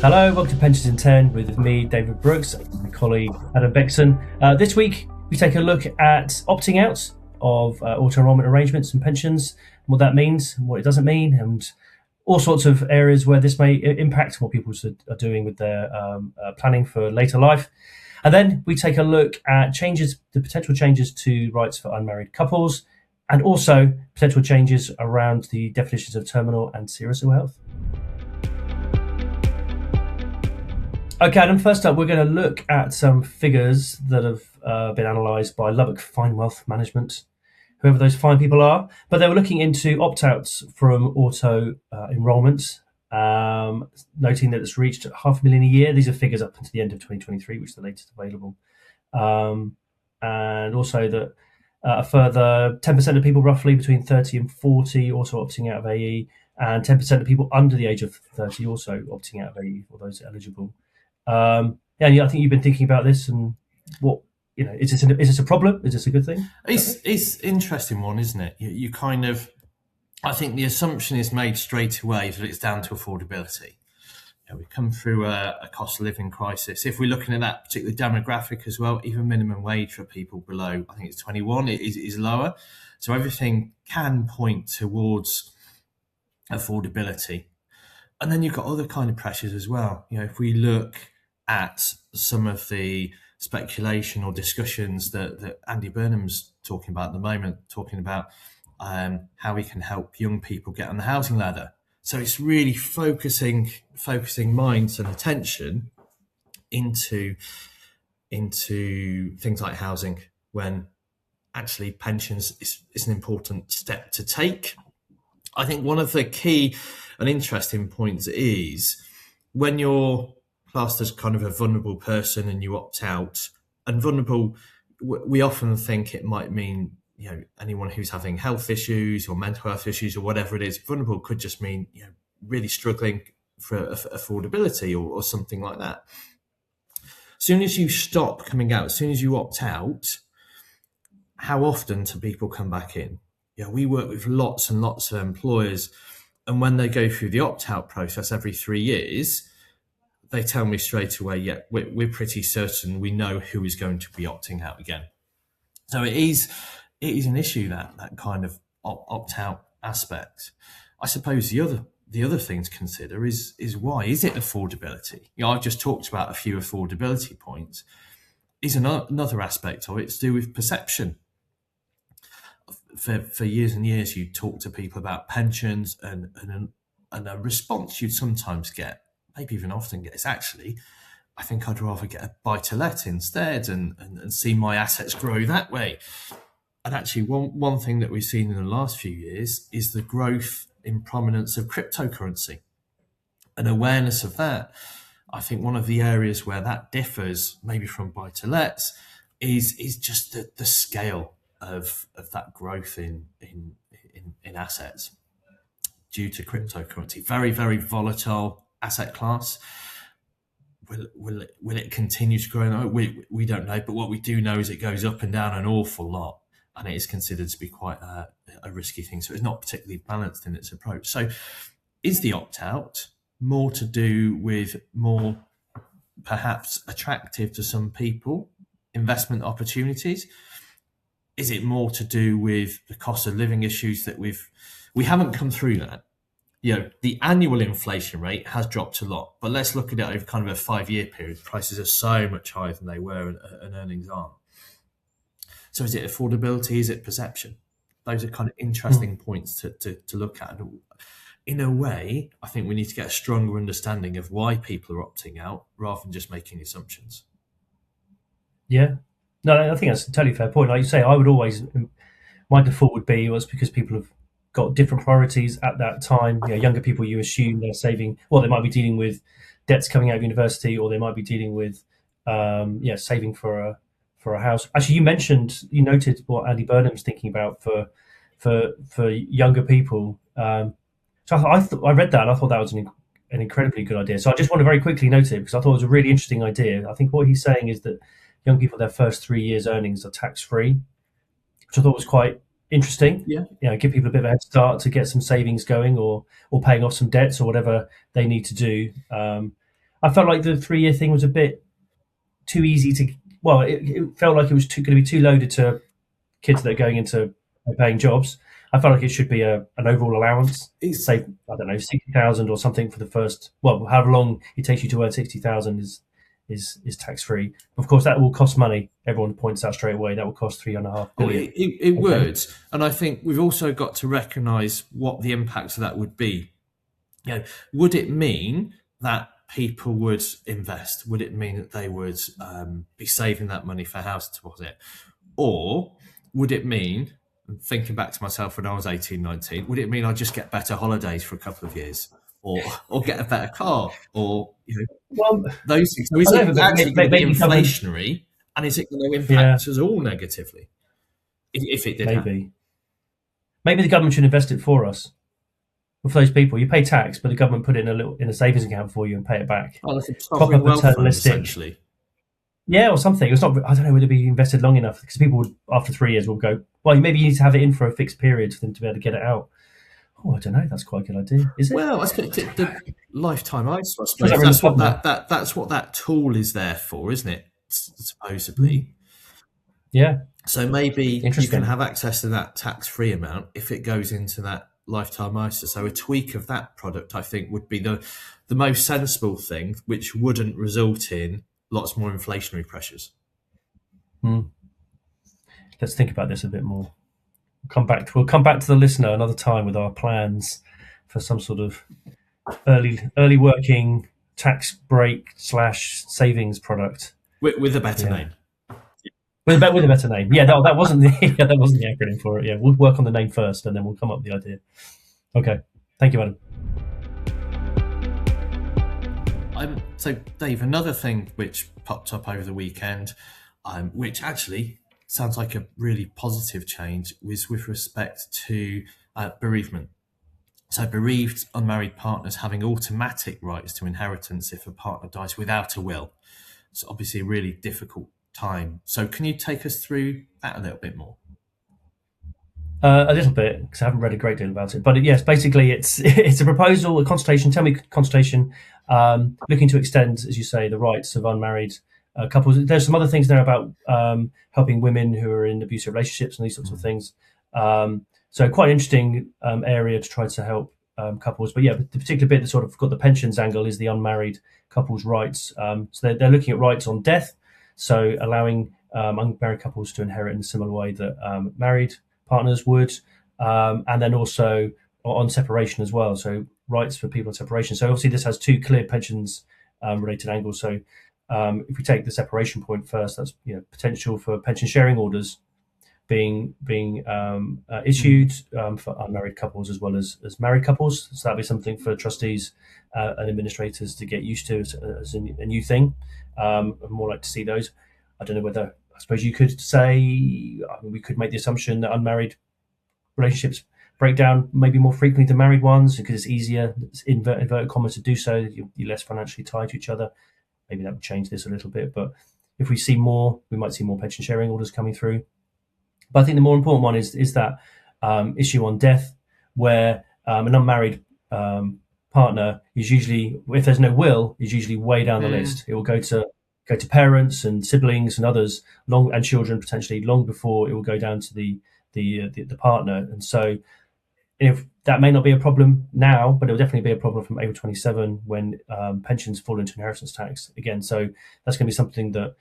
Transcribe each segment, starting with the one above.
Hello, welcome to Pensions in 10 with me, David Brooks, and my colleague Adam Bexson. This week, we take a look at opting out of auto-enrolment arrangements and pensions, and what that means, and what it doesn't mean, and all sorts of areas where this may impact what people are doing with their planning for later life. And then we take a look at the potential changes to rights for unmarried couples, and also potential changes around the definitions of terminal and serious ill health. Okay, Adam, first up, we're going to look at some figures that have been analysed by Lubbock Fine Wealth Management, whoever those fine people are. But they were looking into opt-outs from auto-enrolment, noting that it's reached 500,000 a year. These are figures up until the end of 2023, which is the latest available. And also that a further 10% of people roughly between 30 and 40 also opting out of AE, and 10% of people under the age of 30 also opting out of AE for those eligible. I think you've been thinking about this, and what is this a problem? Is this a good thing? It's interesting one, isn't it? You kind of, I think the assumption is made straight away that it's down to affordability. We come through a cost of living crisis. If we're looking at that particular demographic as well, even minimum wage for people below, I think it's 21, is lower. So everything can point towards affordability. And then you've got other kind of pressures as well. If we look at some of the speculation or discussions that Andy Burnham's talking about at the moment, talking about how we can help young people get on the housing ladder. So it's really focusing minds and attention into things like housing, when actually pensions is an important step to take. I think one of the key and interesting points is when you're classed as kind of a vulnerable person and you opt out, and vulnerable, we often think it might mean anyone who's having health issues or mental health issues or whatever it is. Vulnerable could just mean really struggling for affordability or something like that. As soon as you stop coming out, as soon as you opt out, how often do people come back in? We work with lots and lots of employers, and when they go through the opt-out process every 3 years, they tell me straight away, we're pretty certain we know who is going to be opting out again. So it is an issue, that kind of opt-out aspect. I suppose the other thing to consider is why is it affordability? I've just talked about a few affordability points. Is another aspect of it to do with perception. For years and years, you talk to people about pensions, and a response you'd sometimes get, maybe even often get, is actually, I think I'd rather get a buy-to-let instead and see my assets grow that way. And actually, one thing that we've seen in the last few years is the growth in prominence of cryptocurrency and awareness of that. I think one of the areas where that differs maybe from buy-to-lets is just the scale of that growth in assets due to cryptocurrency. Very, very volatile asset class. Will it continue to grow? No, we don't know, but what we do know is it goes up and down an awful lot, and it is considered to be quite a risky thing. So it's not particularly balanced in its approach. So is the opt-out more to do with more perhaps attractive to some people investment opportunities? Is it more to do with the cost of living issues that we haven't come through that? The annual inflation rate has dropped a lot, but let's look at it over kind of a 5-year period. Prices are so much higher than they were, and earnings aren't. So is it affordability? Is it perception? Those are kind of interesting points to look at. In a way, I think we need to get a stronger understanding of why people are opting out rather than just making assumptions. Yeah. No, I think that's a totally fair point. Like you say, my default would be it's because people have got different priorities at that time. Younger people, you assume they're saving. Well, they might be dealing with debts coming out of university, or they might be dealing with saving for a house. Actually, you noted what Andy Burnham's thinking about for younger people. So I read that and I thought that was an incredibly good idea. So I just want to very quickly note it because I thought it was a really interesting idea. I think what he's saying is that young people, their first 3 years' earnings are tax-free, which I thought was quite interesting. Yeah. Give people a bit of a head start to get some savings going, or paying off some debts or whatever they need to do. I felt like the 3 year thing was a bit too easy to. Well, it felt like it was going to be too loaded to kids that are going into paying jobs. I felt like it should be an overall allowance. It's Say, I don't know, 60,000 or something for the first. Well, however long it takes you to earn 60,000 is tax free. Of course, that will cost money. Everyone points out straight away that will cost 3.5 billion. it Okay. would, and I think we've also got to recognise what the impacts of that would be. Would it mean that people would invest? Would it mean that they would be saving that money for house deposit? Or would it mean, thinking back to myself when I was 18, 19, would it mean I just get better holidays for a couple of years? Or get a better car? Or Well, those things. So is I don't it know, but actually going to be maybe government. inflationary? And is it going to Yeah, impact us all negatively if it did happen? maybe. Maybe the government should invest it for us. For those people, you pay tax, but the government put it in a savings account for you and pay it back. Oh, like a Proper sovereign wealth fund, paternalistic. essentially. Yeah, or something. It's not. I don't know whether it'd be invested long enough because people would, after 3 years, will go. Well, maybe you need to have it in for a fixed period for them to be able to get it out. Oh, I don't know. That's quite a good idea. Is it? Well, I suppose the lifetime ISA, I Does that suppose really that's what problem that? that's what that tool is there for, isn't it? Mm. Supposedly. Yeah, So maybe you can interesting. have access to that tax-free amount if it goes into that lifetime ISA. So a tweak of that product, I think, would be the most sensible thing, which wouldn't result in lots more inflationary pressures. Mm. Let's think about this a bit more. We'll come back to the listener another time with our plans for some sort of early working tax break slash savings product. With a better Yeah. name. With a better name. Yeah, that wasn't the yeah, that wasn't the acronym for it. Yeah, we'll work on the name first, and then we'll come up with the idea. Okay, thank you, Adam. So, Dave, another thing which popped up over the weekend, which actually sounds like a really positive change, was with respect to bereavement. So, bereaved unmarried partners having automatic rights to inheritance if a partner dies without a will. It's obviously a really difficult time. So, can you take us through that a little bit more? A little bit because I haven't read a great deal about it, but yes, basically it's a proposal, a consultation. Tell me consultation, looking to extend, as you say, the rights of unmarried couples. There's some other things there about helping women who are in abusive relationships and these sorts of things. So quite an interesting area to try to help couples. But yeah, the particular bit that sort of got the pensions angle is the unmarried couples' rights. So they're looking at rights on death, so allowing unmarried couples to inherit in a similar way that married partners would, and then also on separation as well. So rights for people on separation. So obviously this has two clear pensions related angles. So if we take the separation point first, that's potential for pension sharing orders being issued for unmarried couples as well as married couples. So that'd be something for trustees and administrators to get used to as a new thing. I'd more like to see those. I don't know whether I suppose you could say we could make the assumption that unmarried relationships break down maybe more frequently than married ones because it's easier, it's inverted commas, to do so. You're less financially tied to each other. Maybe that would change this a little bit. But if we see more, we might see more pension sharing orders coming through. But I think the more important one is that issue on death, where an unmarried partner is usually, if there's no will, is usually way down the list. It will go to parents and siblings and others, long and children potentially long before it will go down to the partner. And so, if that may not be a problem now, but it will definitely be a problem from April 27 when pensions fall into inheritance tax again. So that's going to be something that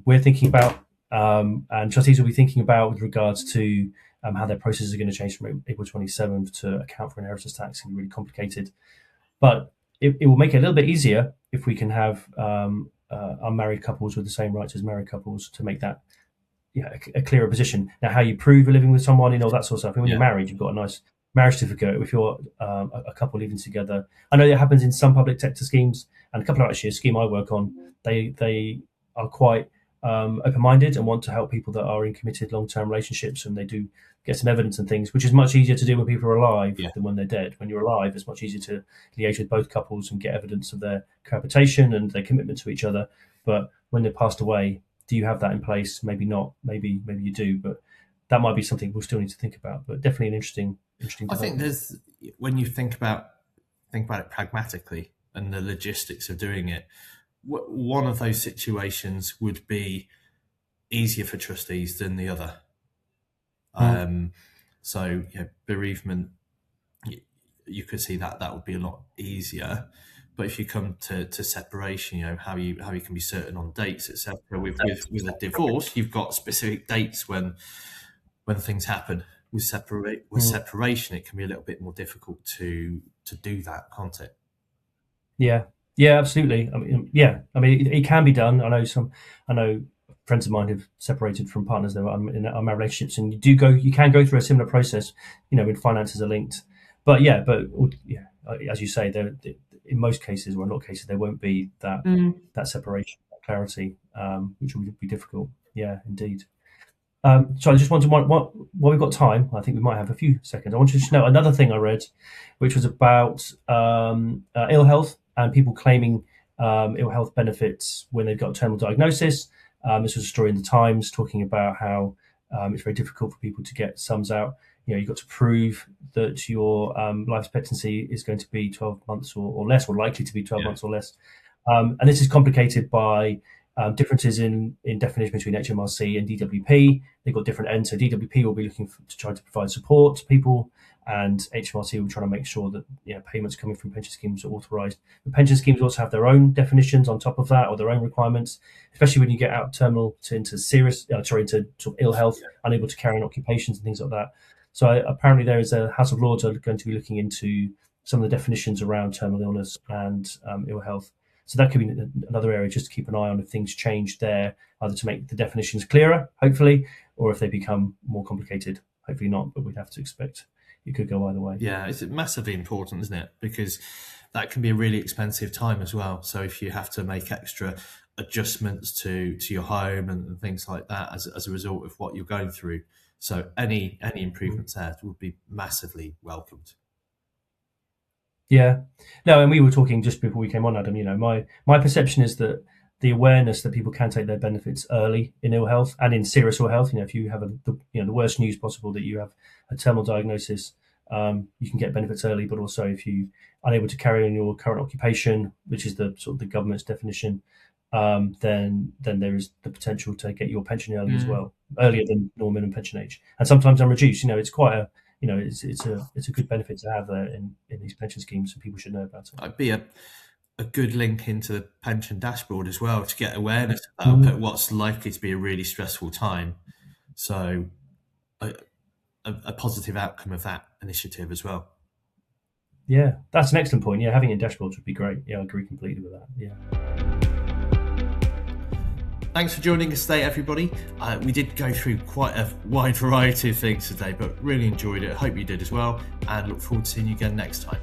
we're thinking about, and trustees will be thinking about with regards to how their processes are going to change from April 27th to account for inheritance tax. It's going to be really complicated, but it will make it a little bit easier if we can have unmarried couples with the same rights as married couples to make that a clearer position. Now, how you prove you're living with someone, that sort of stuff. When you're married, you've got a nice marriage certificate. If you're a couple living together, I know that happens in some public sector schemes, and a couple of actually a scheme I work on. They are quite open-minded and want to help people that are in committed long-term relationships, and they do get some evidence and things, which is much easier to do when people are alive than when they're dead. When you're alive, it's much easier to liaise with both couples and get evidence of their cohabitation and their commitment to each other. But when they've passed away, do you have that in place? Maybe not. Maybe you do, but that might be something we'll still need to think about. But definitely an interesting I think development. when you think about it pragmatically, and the logistics of doing it. One of those situations would be easier for trustees than the other. So bereavement, you could see that would be a lot easier. But if you come to separation, how you can be certain on dates, etc. With a divorce, you've got specific dates when things happen. With separation, it can be a little bit more difficult to do that, can't it? Yeah, absolutely. I mean, it can be done. I know friends of mine have separated from partners that are in unmarried relationships, and you can go through a similar process, when finances are linked. But as you say, there in most cases, or in a lot of cases, there won't be that separation, that clarity, which will be difficult. Yeah, indeed. So I just wanted while we've got time, I think we might have a few seconds. I wanted to just know another thing I read, which was about ill health and people claiming ill health benefits when they've got a terminal diagnosis. This was a story in the Times talking about how it's very difficult for people to get sums out. You've got to prove that your life expectancy is going to be 12 months or less, or likely to be 12 months or less. And this is complicated by differences in definition between HMRC and DWP. They've got different ends. So DWP will be looking to try to provide support to people, and HMRC will be trying to make sure that payments coming from pension schemes are authorised. The pension schemes also have their own definitions on top of that, or their own requirements, especially when you get out terminal into into sort of ill health, unable to carry on occupations and things like that. So apparently there is a House of Lords are going to be looking into some of the definitions around terminal illness and ill health. So that could be another area just to keep an eye on if things change there, either to make the definitions clearer, hopefully, or if they become more complicated. Hopefully not, but we'd have to expect it could go either way. Yeah, it's massively important, isn't it? Because that can be a really expensive time as well. So if you have to make extra adjustments to your home and things like that as a result of what you're going through. So any improvements there would be massively welcomed. Yeah, no, and we were talking just before we came on, Adam. My perception is that the awareness that people can take their benefits early in ill health and in serious ill health. If you have the worst news possible, that you have a terminal diagnosis, you can get benefits early. But also, if you are unable to carry on your current occupation, which is the sort of the government's definition, then there is the potential to get your pension early as well, earlier than normal minimum pension age, and sometimes unreduced. It's quite a it's a good benefit to have there in these pension schemes, so people should know about it. It'd be a good link into the pension dashboard as well to get awareness about what's likely to be a really stressful time. So a positive outcome of that initiative as well. Yeah, that's an excellent point. Yeah, having it in dashboards would be great. Yeah, I agree completely with that. Yeah. Thanks for joining us today, everybody. We did go through quite a wide variety of things today, but really enjoyed it. I hope you did as well, and look forward to seeing you again next time.